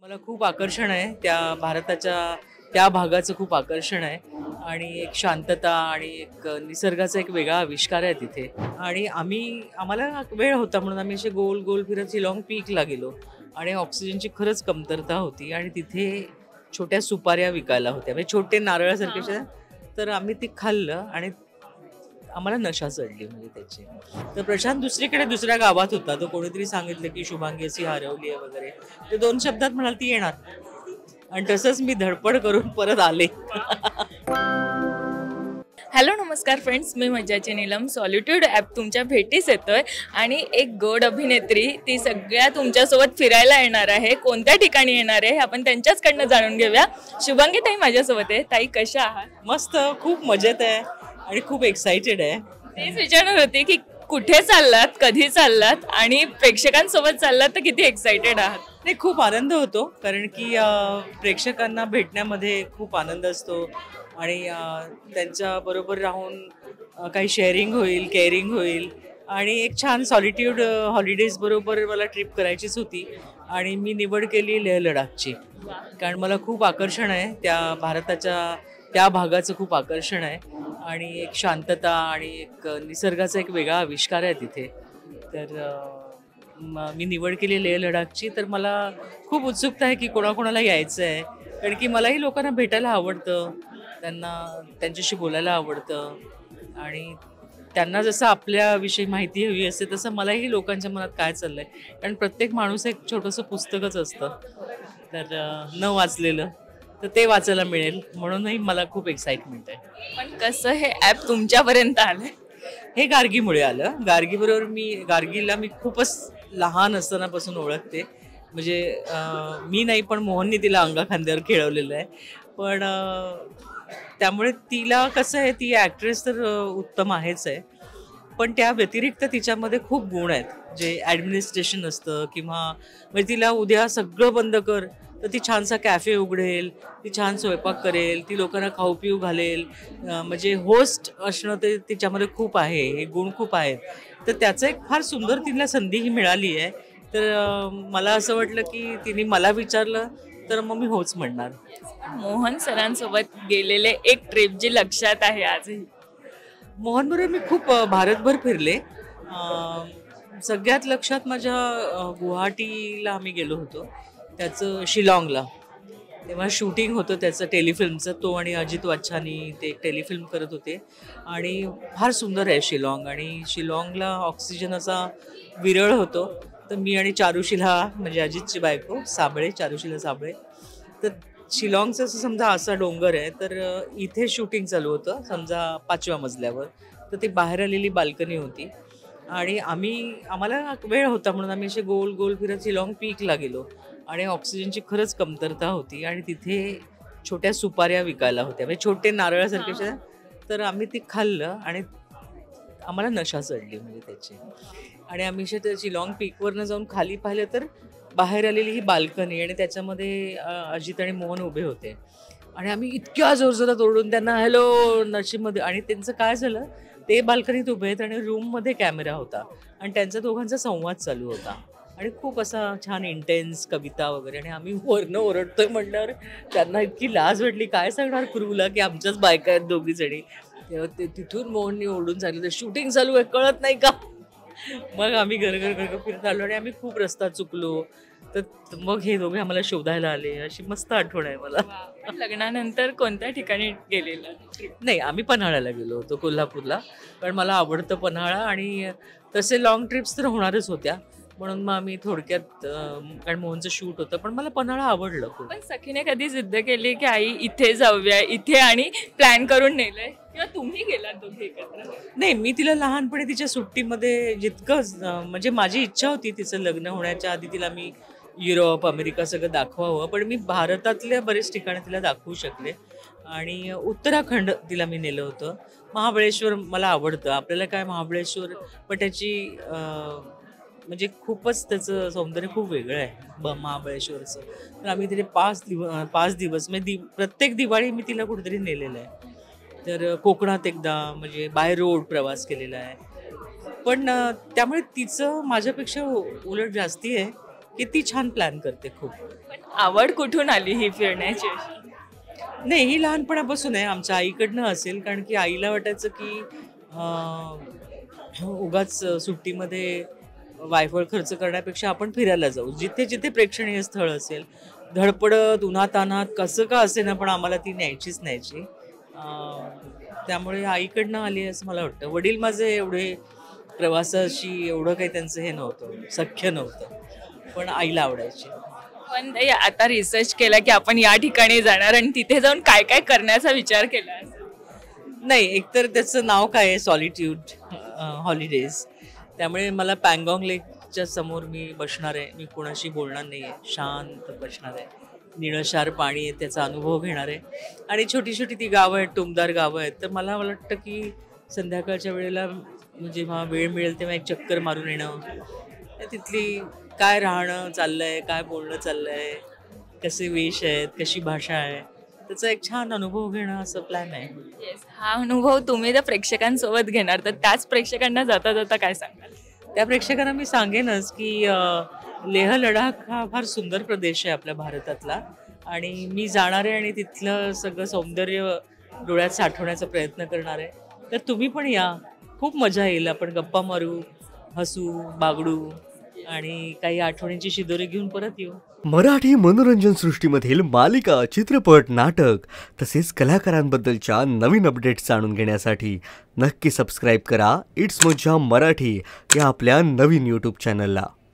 मला खूप आकर्षण आहे त्या भारताच्या त्या भागाचं खूप आकर्षण आहे आणि एक शांतता आणि एक निसर्गाचा एक वेगळा आविष्कार आहे तिथे. आणि आम्हाला वेळ होता म्हणून आम्ही असे गोल गोल फिरत शिलाँग पीकला गेलो आणि ऑक्सिजनची खरंच कमतरता होती आणि तिथे छोट्या सुपाऱ्या विकायला होत्या म्हणजे छोटे नारळासारखे अशा. तर आम्ही ते खाल्लं आणि आम्हाला नशा चढली म्हणजे त्याची. तर प्रशांत दुसऱ्या गावात होता. तो कोणीतरी सांगितलं की शुभांगी अशी हरवली आहे वगैरे. ते 2 शब्दात म्हणाल ती येणार. आणि तसंच मी धडपड करून परत आले. हॅलो नमस्कार फ्रेंड्स, मी मज्जाची नीलम. सॉलिट्यूड ॲप तुमच्या भेटीस येतोय आणि एक गोड अभिनेत्री ती सगळ्या तुमच्यासोबत फिरायला येणार आहे. कोणत्या ठिकाणी येणार आहे आपण त्यांच्याचकडनं जाणून घेऊया. शुभांगी ताई माझ्यासोबत आहे. ताई कशा आहात? मस्त, खूप मजेत आहे आणि खूप एक्साइटेड आहे. तेच विचारणार होते की कुठे चाललात, कधी चाललात आणि प्रेक्षकांसोबत चाललात तर किती एक्साइटेड आहात? नाही, खूप आनंद होतो कारण की प्रेक्षकांना भेटण्यामध्ये खूप आनंद असतो आणि त्यांच्याबरोबर राहून काही शेअरिंग होईल, केअरिंग होईल आणि एक छान सॉलिट्यूड हॉलिडेज बरोबर मला ट्रिप करायचीच होती आणि मी निवड केली लेह लडाखची. कारण मला खूप आकर्षण आहे त्या भारताच्या त्या भागाचं खूप आकर्षण आहे आणि एक शांतता आणि एक निसर्गाचा एक वेगळा आविष्कार आहे तिथे. तर मी निवड केली लेह लडाखची. तर मला खूप उत्सुकता आहे की कोणाकोणाला यायचं आहे कारण की मलाही लोकांना भेटायला आवडतं, त्यांच्याशी बोलायला आवडतं आणि त्यांना जसं आपल्याविषयी माहिती हवी असते तसं मलाही लोकांच्या मनात काय चाललं आहे. कारण प्रत्येक माणूस एक छोटंसं पुस्तकच असतं तर न वाचलेलं, तर ते वाचायला मिळेल म्हणूनही मला खूप एक्साइटमेंट आहे. पण कसं हे ॲप तुमच्यापर्यंत आलं? हे गार्गीमुळे आलं. गार्गीबरोबर गार्गीला मी खूपच लहान असतानापासून ओळखते. म्हणजे मी नाही पण मोहननी तिला अंगाखांद्यावर खेळवलेलं आहे. पण त्यामुळे तिला कसं आहे, ती ॲक्ट्रेस तर उत्तम आहेच आहे, पण त्या व्यतिरिक्त तिच्यामध्ये खूप गुण आहेत जे ॲडमिनिस्ट्रेशन असतं किंवा म्हणजे तिला उद्या सगळं बंद कर तर ती छानसा कॅफे उघडेल, ती छान स्वयंपाक करेल, ती लोकांना खाऊ पिऊ घालेल. म्हणजे होस्ट असणं ते तिच्यामध्ये खूप आहे, हे गुण खूप आहेत. तर त्याचं एक फार सुंदर तिला संधीही मिळाली आहे. तर मला असं वाटलं की तिने मला विचारलं तर मग मी होच म्हणणार. मोहन सरांसोबत गेलेले एक ट्रिप जी लक्षात आहे आजही? मोहनबरोबर मी खूप भारतभर फिरले. सगळ्यात लक्षात माझ्या गुवाहाटीला आम्ही गेलो होतो, त्याचं शिलाँगला. तेव्हा शूटिंग होतं त्याचं टेलिफिल्मचं. तो आणि अजित वाच्छानी ते एक टेलिफिल्म करत होते आणि फार सुंदर आहे शिलाँग. आणि शिलाँगला ऑक्सिजन असा विरळ होतो. तर मी आणि चारुशिला म्हणजे अजितची बायको साबळे, चारुशिला साबळे, तर शिलाँगचं असं समजा असा डोंगर आहे तर इथे शूटिंग चालू होतं समजा 5व्या मजल्यावर. तर ती बाहेर आलेली बाल्कनी होती आणि आम्हाला वेळ होता म्हणून आम्ही असे गोल गोल फिरत शिलाँग पीकला गेलो आणि ऑक्सिजनची खरंच कमतरता होती आणि तिथे छोट्या सुपाऱ्या विकायला होत्या म्हणजे छोटे नारळासारखे अशा. तर आम्ही ते खाल्लं आणि आम्हाला नशा चढली म्हणजे त्याची. आणि आम्ही त्या शिलाँग पीकवरनं जाऊन खाली पाहिलं तर बाहेर आलेली ही बाल्कनी आणि त्याच्यामध्ये अजित आणि मोहन उभे होते आणि आम्ही इतक्या जोरजोरात ओरडून त्यांना हॅलो नशीबमध्ये. आणि त्यांचं काय झालं, ते बाल्कनीत उभे आहेत आणि रूममध्ये कॅमेरा होता आणि त्यांचा दोघांचा संवाद चालू होता आणि खूप असा छान इंटेन्स कविता वगैरे. आणि आम्ही वरनं ओरडतोय म्हणल्यावर त्यांना इतकी लाज वाटली. काय सांगणार क्रूला की आमच्याच बायका आहेत दोघी जणी. तेव्हा ते तिथून मोहननी ओरडून सांगितलं शूटिंग चालू आहे कळत नाही का. मग आम्ही घर फिरत आलो आणि आम्ही खूप रस्ता चुकलो. तर मग हे दोघे आम्हाला शोधायला आले. अशी मस्त आठवण आहे मला. लग्नानंतर कोणत्या ठिकाणी गेलेला? नाही, आम्ही पन्हाळ्याला गेलो होतो कोल्हापूरला. कारण मला आवडतं पन्हाळा आणि तसे लॉंग ट्रिप्स तर होणारच होत्या म्हणून मग आम्ही थोडक्यात कारण मोहनचं शूट होतं पण मला पन्हाळा आवडलं खूप. पण सखीने कधी जिद्द केली की आई इथे जाऊया इथे आणि प्लॅन करून नेलंय किंवा तुम्ही गेलात दोघे एकत्र? नाही, मी तिला लहानपणी तिच्या सुट्टीमध्ये जितकं म्हणजे माझी इच्छा होती तिचं लग्न होण्याच्या आधी तिला मी युरोप अमेरिका सगळं दाखवावं, पण मी भारतातल्या बरेच ठिकाणं तिला दाखवू शकले. आणि उत्तराखंड तिला मी नेलं होतं. महाबळेश्वर मला आवडतं. आपल्याला काय महाबळेश्वर पण त्याची म्हणजे खूपच त्याचं सौंदर्य खूप वेगळं आहे महाबळेश्वरचं. तर आम्ही तिथे 5 दिवस म्हणजे प्रत्येक दिवाळी मी तिला कुठेतरी नेलेलं आहे. तर कोकणात एकदा म्हणजे बाय रोड प्रवास केलेला आहे. पण त्यामुळे तिचं माझ्यापेक्षा उलट जास्ती आहे की ती छान प्लॅन करते खूप. पण आवड कुठून आली ही फिरण्याची अशी? नाही, ही लहानपणापासून आहे. आमच्या आईकडनं असेल, कारण की आईला वाटायचं की उगाच सुट्टीमध्ये वायफळ खर्च करण्यापेक्षा आपण फिरायला जाऊ. जिथे जिथे प्रेक्षणीय स्थळ असेल, धडपडत उन्हातान्हात कसं का असेना, पण आम्हाला ती न्यायचीच न्यायची. त्यामुळे आईकडनं आली असं मला वाटतं. वडील माझे एवढे प्रवासाशी एवढं काही त्यांचं हे नव्हतं, सख्य नव्हतं, पण आईला आवडायची. पण ताई, आता रिसर्च केला की आपण या ठिकाणी जाणार आणि तिथे जाऊन काय काय करण्याचा विचार केला असेल? नाही, एकतर त्याचं नाव काय आहे, सॉलिट्यूड हॉलिडेज. त्यामुळे मला पँगॉंग लेकच्या समोर मी बसणार आहे. मी कोणाशी बोलणार नाही आहे, शांत बसणार आहे. निळशार पाणी आहे, त्याचा अनुभव घेणार आहे. आणि छोटी छोटी ती गावं आहेत, टुमदार गावं आहेत. तर मला वाटतं की संध्याकाळच्या वेळेला जेव्हा वेळ मिळेल तेव्हा एक चक्कर मारून येणं, तिथली काय राहणं चाललंय, काय बोलणं चाललंय, कसे वेश आहेत, कशी भाषा आहे, त्याचा एक छान अनुभव घेणं असं प्लॅन आहे. येस, हा अनुभव तुम्ही त्या प्रेक्षकांसोबत घेणार, तर त्याच प्रेक्षकांना जाता जाता काय सांगाल? त्या प्रेक्षकांना मी सांगेनच की लेह लडाख हा फार सुंदर प्रदेश आहे आपल्या भारतातला, आणि मी जाणार आहे आणि तिथलं सगळं सौंदर्य डोळ्यात साठवण्याचा प्रयत्न करणार आहे. तर तुम्ही पण या, खूप मजा येईल. आपण गप्पा मारू, हसू, बागडू आणि काही आठवणींची शिदोरी घेऊन परत येऊ. मराठी मनोरंजन सृष्टीमधील मालिका, चित्रपट, नाटक तसेच कलाकारांबद्दलच्या नवीन अपडेट्स जाणून घेण्यासाठी नक्की सबस्क्राईब करा इट्स मज्जा मराठी या आपल्या नवीन यूट्यूब चॅनलला.